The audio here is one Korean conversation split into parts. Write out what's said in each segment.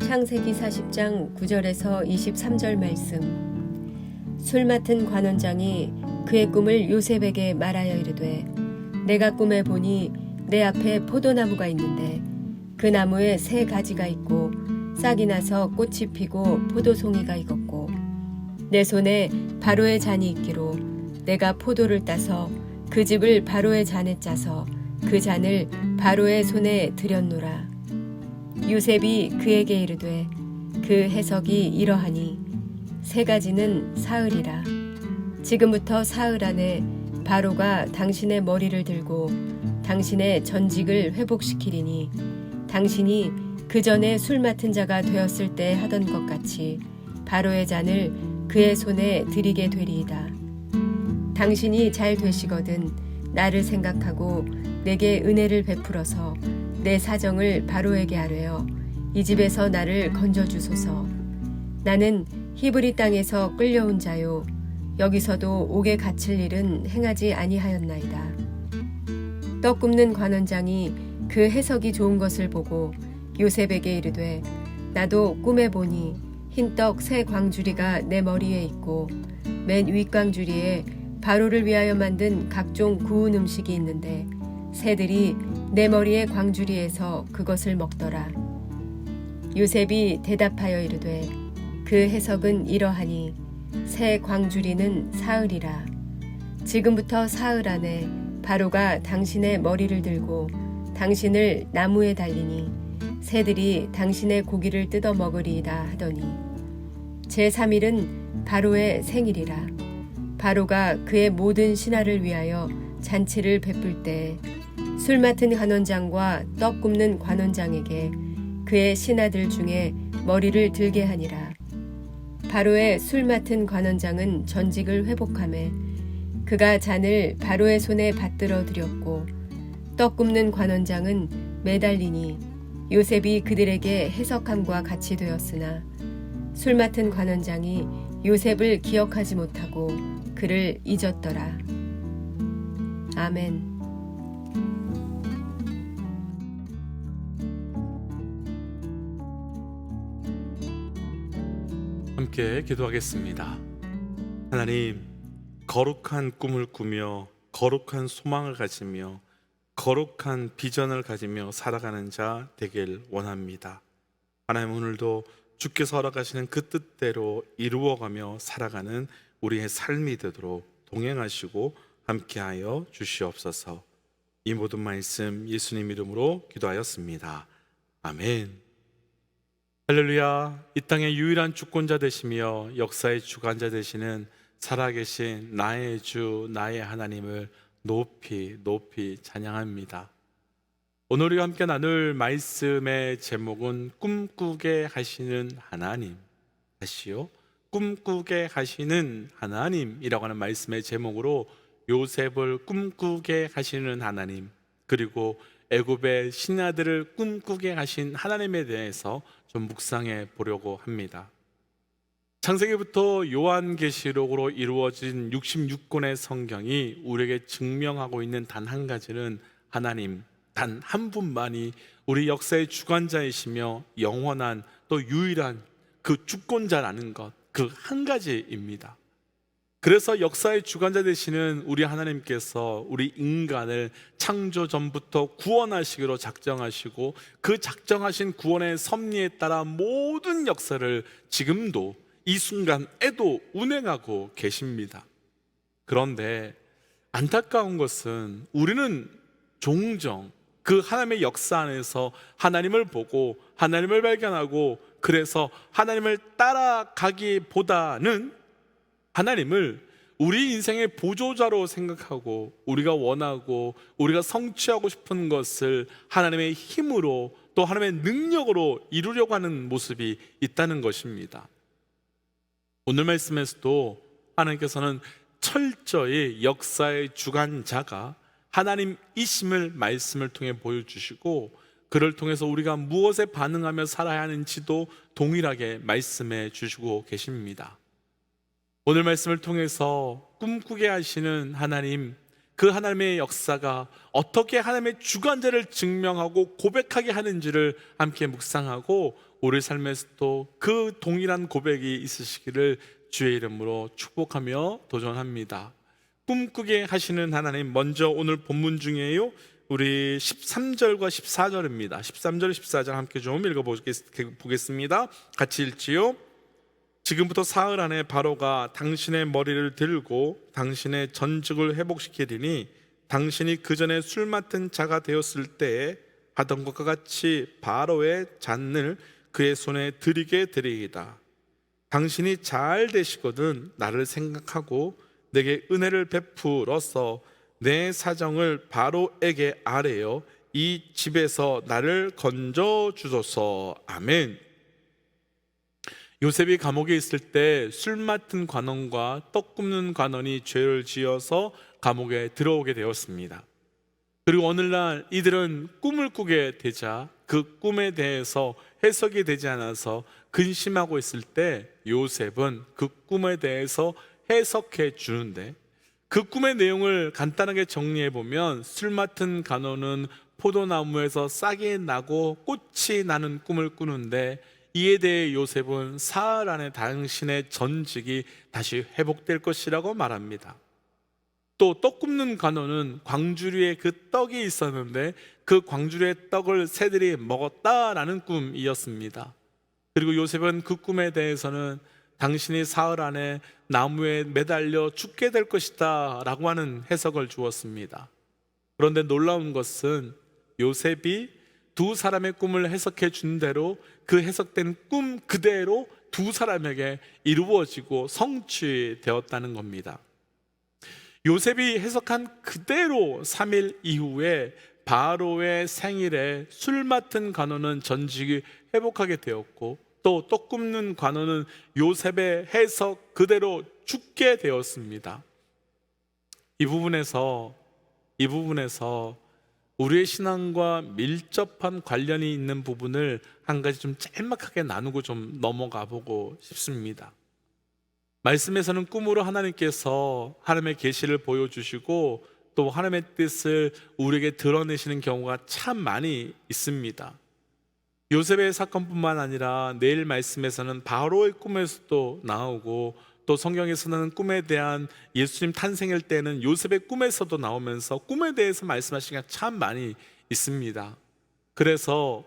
창세기 40장 9절에서 23절 말씀. 술 맡은 관원장이 그의 꿈을 요셉에게 말하여 이르되, 내가 꿈에 보니 내 앞에 포도나무가 있는데 그 나무에 세 가지가 있고 싹이 나서 꽃이 피고 포도송이가 익었고, 내 손에 바로의 잔이 있기로 내가 포도를 따서 그 즙을 바로의 잔에 짜서 그 잔을 바로의 손에 들였노라. 요셉이 그에게 이르되, 그 해석이 이러하니 세 가지는 사흘이라. 지금부터 사흘 안에 바로가 당신의 머리를 들고 당신의 전직을 회복시키리니 당신이 그 전에 술 맡은 자가 되었을 때 하던 것 같이 바로의 잔을 그의 손에 드리게 되리이다. 당신이 잘 되시거든 나를 생각하고 내게 은혜를 베풀어서 내 사정을 바로에게 아뢰어 이 집에서 나를 건져주소서. 나는 히브리 땅에서 끌려온 자요, 여기서도 옥에 갇힐 일은 행하지 아니하였나이다. 떡 굽는 관원장이 그 해석이 좋은 것을 보고 요셉에게 이르되, 나도 꿈에 보니 흰떡 세 광주리가 내 머리에 있고 맨 윗광주리에 바로를 위하여 만든 각종 구운 음식이 있는데 새들이 내 머리의 광주리에서 그것을 먹더라. 요셉이 대답하여 이르되, 그 해석은 이러하니 새 광주리는 사흘이라. 지금부터 사흘 안에 바로가 당신의 머리를 들고 당신을 나무에 달리니 새들이 당신의 고기를 뜯어 먹으리이다 하더니, 제3일은 바로의 생일이라. 바로가 그의 모든 신하를 위하여 잔치를 베풀 때 술 맡은 관원장과 떡 굽는 관원장에게 그의 신하들 중에 머리를 들게 하니라. 바로의 술 맡은 관원장은 전직을 회복하매 그가 잔을 바로의 손에 받들어 드렸고, 떡 굽는 관원장은 매달리니 요셉이 그들에게 해석함과 같이 되었으나 술 맡은 관원장이 요셉을 기억하지 못하고 그를 잊었더라. 아멘. 함께 기도하겠습니다. 하나님, 거룩한 꿈을 꾸며 거룩한 소망을 가지며 거룩한 비전을 가지며 살아가는 자 되길 원합니다. 하나님, 오늘도 주께서 허락하시는 그 뜻대로 이루어가며 살아가는 우리의 삶이 되도록 동행하시고 함께하여 주시옵소서. 이 모든 말씀 예수님 이름으로 기도하였습니다. 아멘. 할렐루야. 이 땅의 유일한 주권자 되시며 역사의 주관자 되시는 살아계신 나의 주, 나의 하나님을 높이 찬양합니다. 오늘 우리가 함께 나눌 말씀의 제목은 꿈꾸게 하시는 하나님. 다시요, 꿈꾸게 하시는 하나님이라고 하는 말씀의 제목으로 요셉을 꿈꾸게 하시는 하나님, 그리고 애굽의 신하들을 꿈꾸게 하신 하나님에 대해서 좀 묵상해 보려고 합니다. 창세기부터 요한계시록으로 이루어진 66권의 성경이 우리에게 증명하고 있는 단 한 가지는 하나님, 단 한 분만이 우리 역사의 주관자이시며 영원한 또 유일한 그 주권자라는 것, 그 한 가지입니다. 그래서 역사의 주관자 되시는 우리 하나님께서 우리 인간을 창조 전부터 구원하시기로 작정하시고 그 작정하신 구원의 섭리에 따라 모든 역사를 지금도 이 순간에도 운행하고 계십니다. 그런데 안타까운 것은 우리는 종종 그 하나님의 역사 안에서 하나님을 보고 하나님을 발견하고, 그래서 하나님을 따라가기보다는 하나님을 우리 인생의 보조자로 생각하고 우리가 원하고 우리가 성취하고 싶은 것을 하나님의 힘으로 또 하나님의 능력으로 이루려고 하는 모습이 있다는 것입니다. 오늘 말씀에서도 하나님께서는 철저히 역사의 주관자가 하나님이심을 말씀을 통해 보여주시고, 그를 통해서 우리가 무엇에 반응하며 살아야 하는지도 동일하게 말씀해 주시고 계십니다. 오늘 말씀을 통해서 꿈꾸게 하시는 하나님, 그 하나님의 역사가 어떻게 하나님의 주관자를 증명하고 고백하게 하는지를 함께 묵상하고 우리 삶에서도 그 동일한 고백이 있으시기를 주의 이름으로 축복하며 도전합니다. 꿈꾸게 하시는 하나님, 먼저 오늘 본문 중에요, 우리 13절과 14절입니다. 13절, 14절 함께 좀 읽어보겠습니다. 같이 읽지요. 지금부터 사흘 안에 바로가 당신의 머리를 들고 당신의 전직을 회복시키리니 당신이 그 전에 술 맡은 자가 되었을 때에 하던 것과 같이 바로의 잔을 그의 손에 드리게 되리이다. 당신이 잘 되시거든 나를 생각하고 내게 은혜를 베풀어서 내 사정을 바로에게 아뢰어 이 집에서 나를 건져 주소서. 아멘. 요셉이 감옥에 있을 때 술 맡은 관원과 떡 굽는 관원이 죄를 지어서 감옥에 들어오게 되었습니다. 그리고 오늘날 이들은 꿈을 꾸게 되자 그 꿈에 대해서 해석이 되지 않아서 근심하고 있을 때 요셉은 그 꿈에 대해서 해석해 주는데, 그 꿈의 내용을 간단하게 정리해 보면 술 맡은 간호는 포도나무에서 싹이 나고 꽃이 나는 꿈을 꾸는데, 이에 대해 요셉은 사흘 안에 당신의 전직이 다시 회복될 것이라고 말합니다. 또 떡 굽는 간호는 광주리에 그 떡이 있었는데 그 광주리의 떡을 새들이 먹었다라는 꿈이었습니다. 그리고 요셉은 그 꿈에 대해서는 당신이 사흘 안에 나무에 매달려 죽게 될 것이다 라고 하는 해석을 주었습니다. 그런데 놀라운 것은 요셉이 두 사람의 꿈을 해석해 준 대로 그 해석된 꿈 그대로 두 사람에게 이루어지고 성취되었다는 겁니다. 요셉이 해석한 그대로 3일 이후에 바로의 생일에 술 맡은 관원은 전직이 회복하게 되었고, 또 떡 굽는 관원은 요셉의 해석 그대로 죽게 되었습니다. 이 부분에서 우리의 신앙과 밀접한 관련이 있는 부분을 한 가지 좀 짤막하게 나누고 좀 넘어가 보고 싶습니다. 말씀에서는 꿈으로 하나님께서 하나님의 계시를 보여주시고 또 하나님의 뜻을 우리에게 드러내시는 경우가 참 많이 있습니다. 요셉의 사건뿐만 아니라 내일 말씀에서는 바로의 꿈에서도 나오고, 또 성경에서는 꿈에 대한 예수님 탄생일 때는 요셉의 꿈에서도 나오면서 꿈에 대해서 말씀하시는 게 참 많이 있습니다. 그래서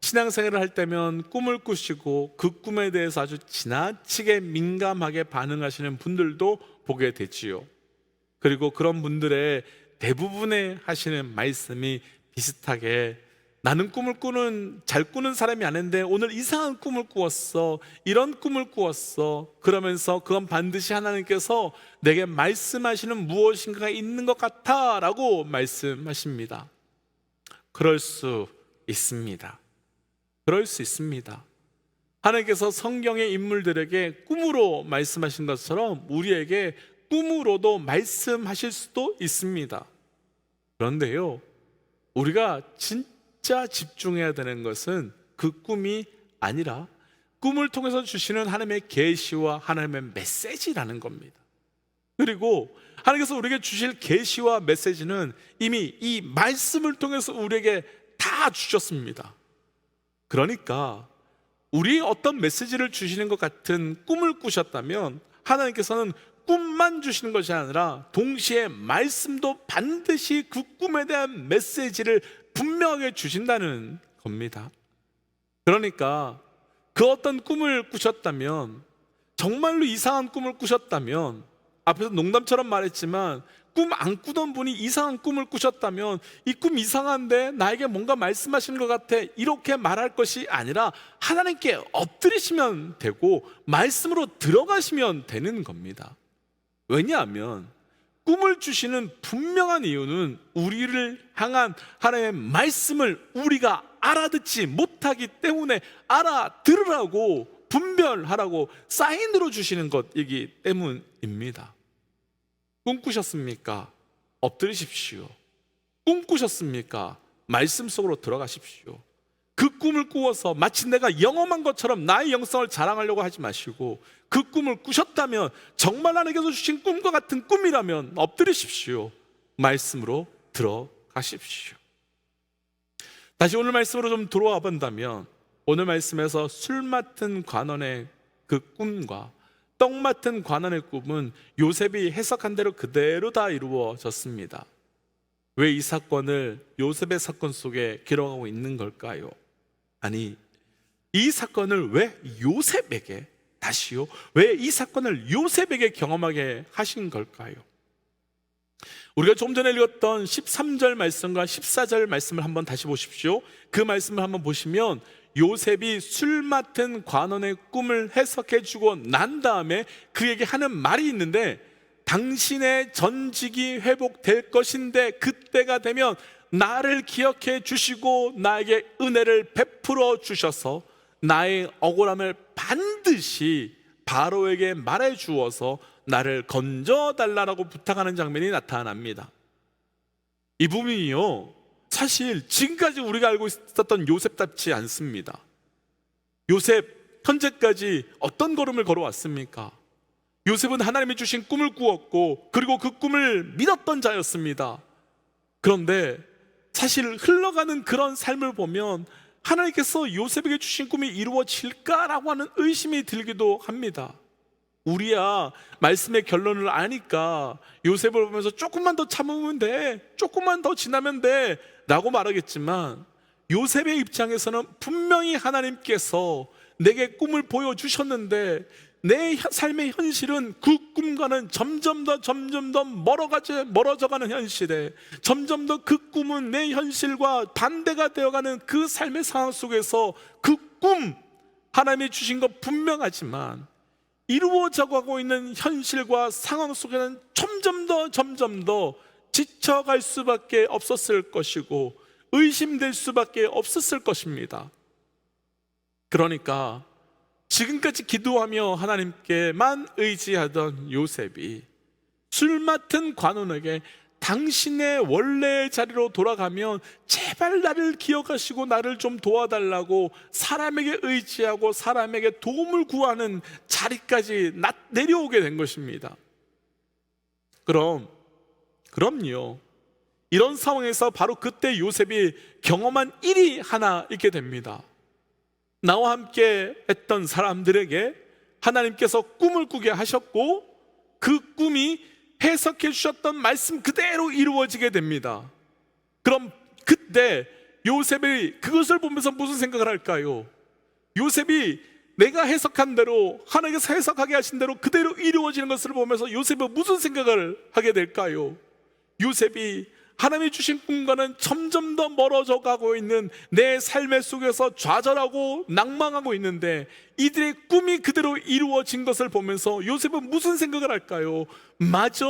신앙생활을 할 때면 꿈을 꾸시고 그 꿈에 대해서 아주 지나치게 민감하게 반응하시는 분들도 보게 되지요. 그리고 그런 분들의 대부분의 하시는 말씀이 비슷하게, 나는 꿈을 잘 꾸는 사람이 아닌데 오늘 이상한 꿈을 꾸었어, 이런 꿈을 꾸었어, 그러면서 그건 반드시 하나님께서 내게 말씀하시는 무엇인가가 있는 것 같아 라고 말씀하십니다. 그럴 수 있습니다. 하나님께서 성경의 인물들에게 꿈으로 말씀하신 것처럼 우리에게 꿈으로도 말씀하실 수도 있습니다. 그런데요, 우리가 진짜 집중해야 되는 것은 그 꿈이 아니라 꿈을 통해서 주시는 하나님의 계시와 하나님의 메시지라는 겁니다. 그리고 하나님께서 우리에게 주실 계시와 메시지는 이미 이 말씀을 통해서 우리에게 다 주셨습니다. 그러니까 우리 어떤 메시지를 주시는 것 같은 꿈을 꾸셨다면 하나님께서는 꿈만 주시는 것이 아니라 동시에 말씀도 반드시 그 꿈에 대한 메시지를 분명하게 주신다는 겁니다. 그러니까 그 어떤 꿈을 꾸셨다면, 정말로 이상한 꿈을 꾸셨다면, 앞에서 농담처럼 말했지만 꿈 안 꾸던 분이 이상한 꿈을 꾸셨다면 이 꿈 이상한데 나에게 뭔가 말씀하시는 것 같아, 이렇게 말할 것이 아니라 하나님께 엎드리시면 되고 말씀으로 들어가시면 되는 겁니다. 왜냐하면 꿈을 주시는 분명한 이유는 우리를 향한 하나님의 말씀을 우리가 알아듣지 못하기 때문에 알아들으라고, 분별하라고 사인으로 주시는 것이기 때문입니다. 꿈꾸셨습니까? 엎드리십시오. 꿈꾸셨습니까? 말씀 속으로 들어가십시오. 그 꿈을 꾸어서 마치 내가 영험한 것처럼 나의 영성을 자랑하려고 하지 마시고, 그 꿈을 꾸셨다면, 정말 하나님께서 주신 꿈과 같은 꿈이라면 엎드리십시오. 말씀으로 들어가십시오. 다시 오늘 말씀으로 좀 돌아와 본다면, 오늘 말씀에서 술 맡은 관원의 그 꿈과 떡 맡은 관원의 꿈은 요셉이 해석한 대로 그대로 다 이루어졌습니다. 왜 이 사건을 요셉의 사건 속에 기록하고 있는 걸까요? 아니, 이 사건을 왜 요셉에게, 다시요, 왜 이 사건을 요셉에게 경험하게 하신 걸까요? 우리가 좀 전에 읽었던 13절 말씀과 14절 말씀을 한번 다시 보십시오. 그 말씀을 한번 보시면 요셉이 술 맡은 관원의 꿈을 해석해 주고 난 다음에 그에게 하는 말이 있는데, 당신의 전직이 회복될 것인데 그때가 되면 나를 기억해 주시고 나에게 은혜를 베풀어 주셔서 나의 억울함을 반드시 바로에게 말해 주어서 나를 건져달라고 부탁하는 장면이 나타납니다. 이 부분이요, 사실 지금까지 우리가 알고 있었던 요셉답지 않습니다. 요셉 현재까지 어떤 걸음을 걸어왔습니까? 요셉은 하나님이 주신 꿈을 꾸었고 그리고 그 꿈을 믿었던 자였습니다. 그런데 사실 흘러가는 그런 삶을 보면 하나님께서 요셉에게 주신 꿈이 이루어질까라고 하는 의심이 들기도 합니다. 우리야 말씀의 결론을 아니까 요셉을 보면서 조금만 더 참으면 돼, 조금만 더 지나면 돼 라고 말하겠지만, 요셉의 입장에서는 분명히 하나님께서 내게 꿈을 보여주셨는데 내 삶의 현실은 그 꿈과는 점점 더 멀어져가는 현실에, 점점 더 그 꿈은 내 현실과 반대가 되어가는 그 삶의 상황 속에서 그 꿈, 하나님이 주신 것 분명하지만 이루어져 가고 있는 현실과 상황 속에는 점점 더 지쳐갈 수밖에 없었을 것이고 의심될 수밖에 없었을 것입니다. 그러니까 지금까지 기도하며 하나님께만 의지하던 요셉이 술 맡은 관원에게 당신의 원래의 자리로 돌아가면 제발 나를 기억하시고 나를 좀 도와달라고 사람에게 의지하고 사람에게 도움을 구하는 자리까지 내려오게 된 것입니다. 그럼요, 이런 상황에서 바로 그때 요셉이 경험한 일이 하나 있게 됩니다. 나와 함께 했던 사람들에게 하나님께서 꿈을 꾸게 하셨고 그 꿈이 해석해 주셨던 말씀 그대로 이루어지게 됩니다. 그럼 그때 요셉이 그것을 보면서 무슨 생각을 할까요? 요셉이 내가 해석한 대로, 하나님께서 해석하게 하신 대로 그대로 이루어지는 것을 보면서 요셉은 무슨 생각을 하게 될까요? 요셉이 하나님이 주신 꿈과는 점점 더 멀어져 가고 있는 내 삶의 속에서 좌절하고 낭망하고 있는데 이들의 꿈이 그대로 이루어진 것을 보면서 요셉은 무슨 생각을 할까요? 맞아,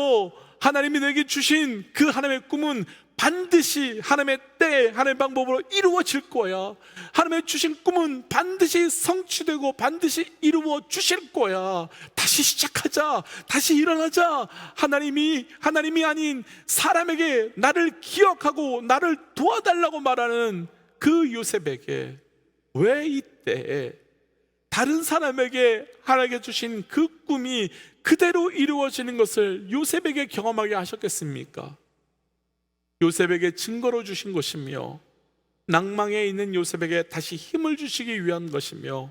하나님이 내게 주신 그 하나님의 꿈은 반드시 하나님의 때, 하나님의 방법으로 이루어질 거야. 하나님의 주신 꿈은 반드시 성취되고 반드시 이루어 주실 거야. 다시 시작하자, 다시 일어나자. 하나님이 아닌 사람에게 나를 기억하고 나를 도와달라고 말하는 그 요셉에게 왜 이때 다른 사람에게 하나님께 주신 그 꿈이 그대로 이루어지는 것을 요셉에게 경험하게 하셨겠습니까? 요셉에게 증거로 주신 것이며 낭망에 있는 요셉에게 다시 힘을 주시기 위한 것이며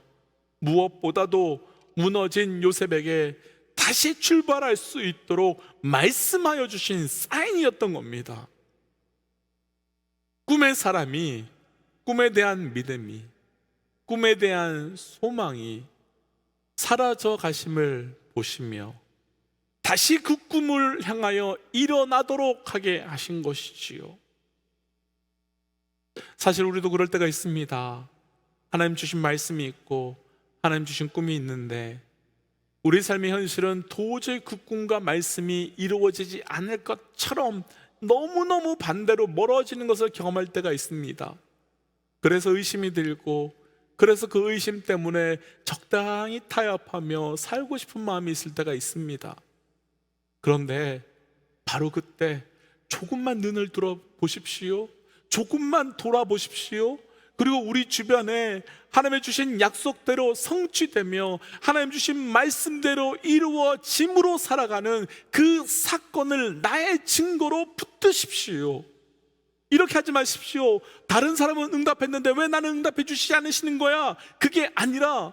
무엇보다도 무너진 요셉에게 다시 출발할 수 있도록 말씀하여 주신 사인이었던 겁니다. 꿈의 사람이 꿈에 대한 믿음이, 꿈에 대한 소망이 사라져 가심을 보시며 다시 그 꿈을 향하여 일어나도록 하게 하신 것이지요. 사실 우리도 그럴 때가 있습니다. 하나님 주신 말씀이 있고 하나님 주신 꿈이 있는데 우리 삶의 현실은 도저히 그 꿈과 말씀이 이루어지지 않을 것처럼 너무너무 반대로 멀어지는 것을 경험할 때가 있습니다. 그래서 의심이 들고, 그래서 그 의심 때문에 적당히 타협하며 살고 싶은 마음이 있을 때가 있습니다. 그런데 바로 그때 조금만 눈을 들어 보십시오. 조금만 돌아보십시오. 그리고 우리 주변에 하나님의 주신 약속대로 성취되며 하나님 주신 말씀대로 이루어짐으로 살아가는 그 사건을 나의 증거로 붙드십시오. 이렇게 하지 마십시오. 다른 사람은 응답했는데 왜 나는 응답해 주시지 않으시는 거야? 그게 아니라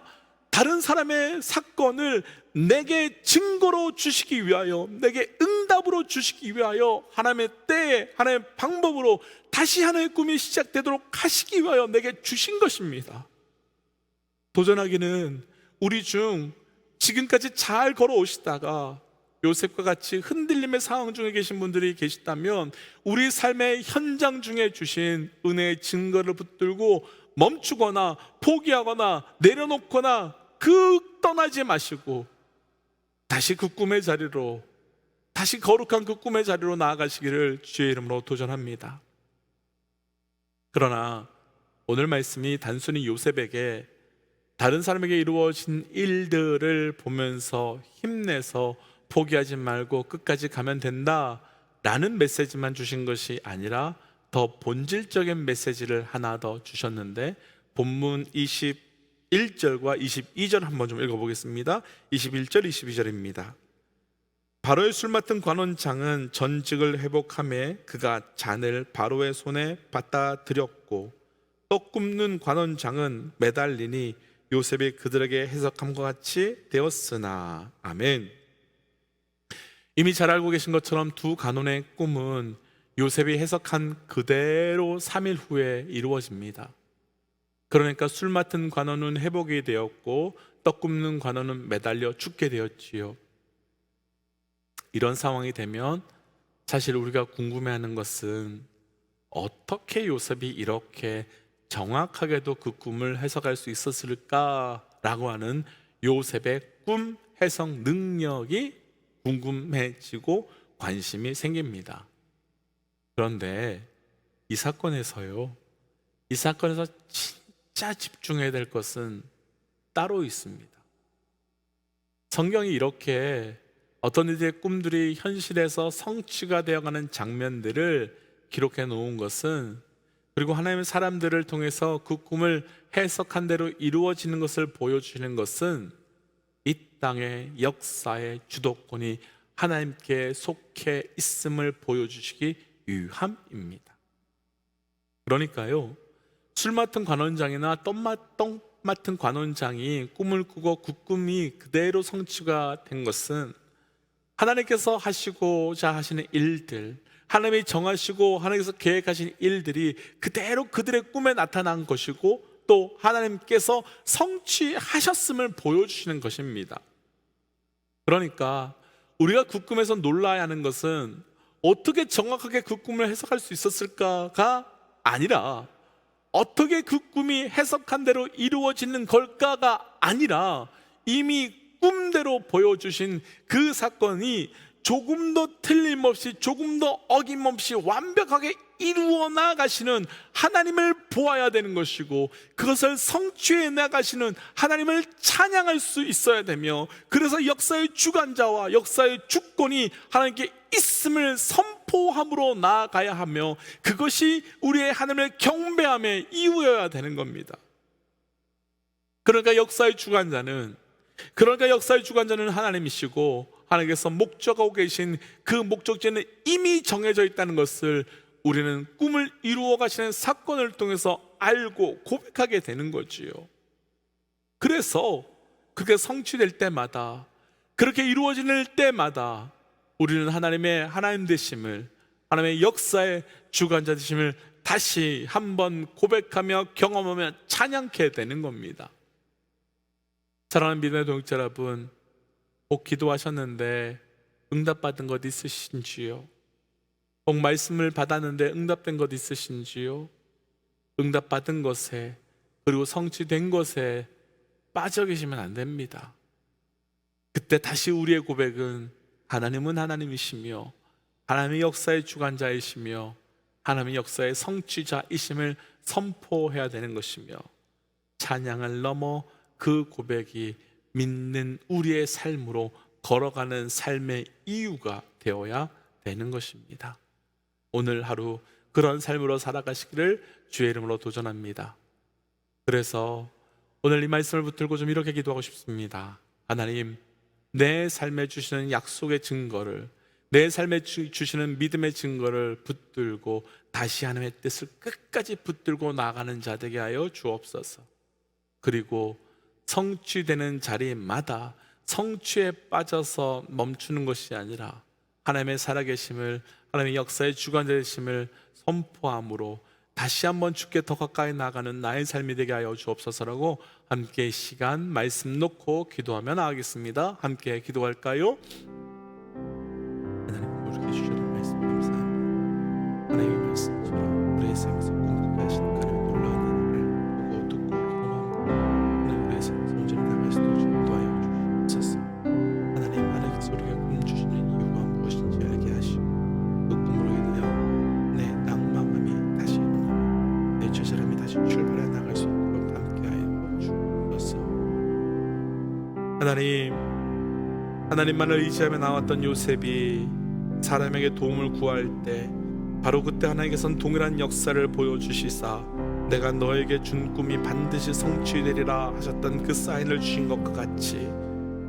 다른 사람의 사건을 내게 증거로 주시기 위하여, 내게 응답으로 주시기 위하여 하나님의 때에 하나님의 방법으로 다시 하나님의 꿈이 시작되도록 하시기 위하여 내게 주신 것입니다. 도전하기는 우리 중 지금까지 잘 걸어오시다가 요셉과 같이 흔들림의 상황 중에 계신 분들이 계시다면 우리 삶의 현장 중에 주신 은혜의 증거를 붙들고 멈추거나 포기하거나 내려놓거나 떠나지 마시고 다시 그 꿈의 자리로, 다시 거룩한 그 꿈의 자리로 나아가시기를 주의 이름으로 도전합니다. 그러나 오늘 말씀이 단순히 요셉에게 다른 사람에게 이루어진 일들을 보면서 힘내서 포기하지 말고 끝까지 가면 된다 라는 메시지만 주신 것이 아니라 더 본질적인 메시지를 하나 더 주셨는데, 본문 21절과 22절 한번 좀 읽어보겠습니다. 21절 22절입니다. 바로의 술 맡은 관원장은 전직을 회복하며 그가 잔을 바로의 손에 받다 드렸고 떡 굽는 관원장은 매달리니 요셉이 그들에게 해석함과 같이 되었으나. 아멘. 이미 잘 알고 계신 것처럼 두 간원의 꿈은 요셉이 해석한 그대로 3일 후에 이루어집니다. 그러니까 술 맡은 관원은 회복이 되었고 떡 굽는 관원은 매달려 죽게 되었지요. 이런 상황이 되면 사실 우리가 궁금해하는 것은 어떻게 요셉이 이렇게 정확하게도 그 꿈을 해석할 수 있었을까라고 하는 요셉의 꿈 해석 능력이 궁금해지고 관심이 생깁니다. 그런데 이 사건에서 진짜 집중해야 될 것은 따로 있습니다. 성경이 이렇게 어떤 이들의 꿈들이 현실에서 성취가 되어가는 장면들을 기록해 놓은 것은, 그리고 하나님의 사람들을 통해서 그 꿈을 해석한 대로 이루어지는 것을 보여주시는 것은 이 땅의 역사의 주도권이 하나님께 속해 있음을 보여주시기 위함입니다. 그러니까요, 술 맡은 관원장이나 떡 맡은 관원장이 꿈을 꾸고 그 꿈이 그대로 성취가 된 것은 하나님께서 하시고자 하시는 일들, 하나님이 정하시고 하나님께서 계획하신 일들이 그대로 그들의 꿈에 나타난 것이고 또 하나님께서 성취하셨음을 보여주시는 것입니다. 그러니까 우리가 그 꿈에서 놀라야 하는 것은 어떻게 정확하게 그 꿈을 해석할 수 있었을까가 아니라 어떻게 그 꿈이 해석한 대로 이루어지는 걸까가 아니라 이미 꿈대로 보여주신 그 사건이 조금도 틀림없이, 조금도 어김없이 완벽하게 이루어 나가시는 하나님을 보아야 되는 것이고, 그것을 성취해 나가시는 하나님을 찬양할 수 있어야 되며, 그래서 역사의 주관자와 역사의 주권이 하나님께 있음을 선포함으로 나아가야 하며, 그것이 우리의 하나님을 경배함의 이유여야 되는 겁니다. 그러니까 역사의 주관자는 하나님이시고, 하나님께서 목적하고 계신 그 목적지는 이미 정해져 있다는 것을 우리는 꿈을 이루어 가시는 사건을 통해서 알고 고백하게 되는 거지요. 그래서 그게 성취될 때마다, 그렇게 이루어질 때마다 우리는 하나님의 하나님 되심을, 하나님의 역사의 주관자 되심을 다시 한번 고백하며 경험하며 찬양케 되는 겁니다. 사랑하는 믿음의 동역자 여러분, 꼭 기도하셨는데 응답받은 것 있으신지요? 꼭 말씀을 받았는데 응답된 것 있으신지요? 응답받은 것에, 그리고 성취된 것에 빠져 계시면 안 됩니다. 그때 다시 우리의 고백은 하나님은 하나님이시며 하나님의 역사의 주관자이시며 하나님의 역사의 성취자이심을 선포해야 되는 것이며, 찬양을 넘어 그 고백이 믿는 우리의 삶으로 걸어가는 삶의 이유가 되어야 되는 것입니다. 오늘 하루 그런 삶으로 살아가시기를 주의 이름으로 도전합니다. 그래서 오늘 이 말씀을 붙들고 좀 이렇게 기도하고 싶습니다. 하나님, 내 삶에 주시는 약속의 증거를, 내 삶에 주시는 믿음의 증거를 붙들고 다시 하나님의 뜻을 끝까지 붙들고 나가는 자 되게 하여 주옵소서. 그리고 성취되는 자리마다 성취에 빠져서 멈추는 것이 아니라 하나님의 살아계심을, 하나님의 역사의 주관 되심을 선포함으로 다시 한번 주께 더 가까이 나가는 나의 삶이 되게 하여 주옵소서라고 함께 시간 말씀 놓고 기도하며 나가겠습니다. 함께 기도할까요? 하나님, 우리에게 주시는 말씀 감사합니다. 하나님의 말씀처럼 우리의 삶에서 공급해 하시는 하나님의 놀라운 은혜를 보고 듣고 경험하고 하나님 우리의 삶에서 온전히 나갈 수 있도록 인도하여 주시옵소서. 하나님, 하나님께서 우리에게 꿈 주시는 이유가 무엇인지 알게 하시고 그 꿈으로 인하여 내 낭만함이 다시 일어나며 내 죄사람이 다시 출발해 나갈 수 있도록 함께하여 주옵소서. 하나님만을 의지하며 나왔던 요셉이 사람에게 도움을 구할 때 바로 그때 하나님께서는 동일한 역사를 보여주시사 내가 너에게 준 꿈이 반드시 성취되리라 하셨던 그 사인을 주신 것과 같이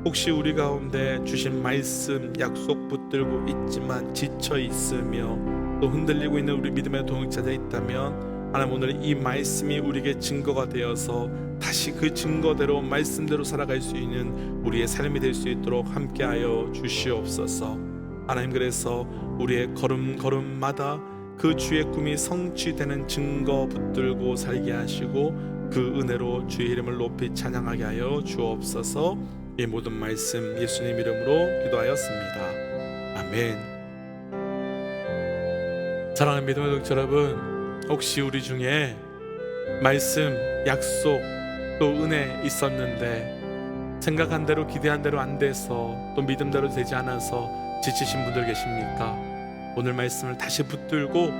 혹시 우리 가운데 주신 말씀, 약속 붙들고 있지만 지쳐 있으며 또 흔들리고 있는 우리 믿음의 동역자들 있다면 하나님, 오늘 이 말씀이 우리에게 증거가 되어서 다시 그 증거대로 말씀대로 살아갈 수 있는 우리의 삶이 될 수 있도록 함께하여 주시옵소서. 하나님, 그래서 우리의 걸음걸음마다 그 주의 꿈이 성취되는 증거 붙들고 살게 하시고 그 은혜로 주의 이름을 높이 찬양하게 하여 주옵소서. 이 모든 말씀 예수님 이름으로 기도하였습니다. 아멘. 사랑하는 믿음의 동역자 여러분, 혹시 우리 중에 말씀, 약속, 또 은혜 있었는데 생각한 대로 기대한 대로 안 돼서 또 믿음대로 되지 않아서 지치신 분들 계십니까? 오늘 말씀을 다시 붙들고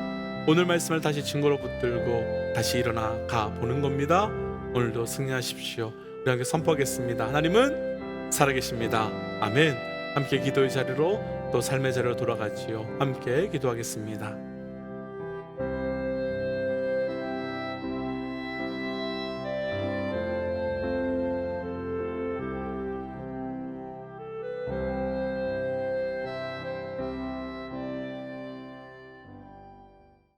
오늘 말씀을 다시 증거로 붙들고 다시 일어나 가 보는 겁니다. 오늘도 승리하십시오. 우리 함께 선포하겠습니다. 하나님은 살아계십니다. 아멘. 함께 기도의 자리로 또 삶의 자리로 돌아가지요. 함께 기도하겠습니다.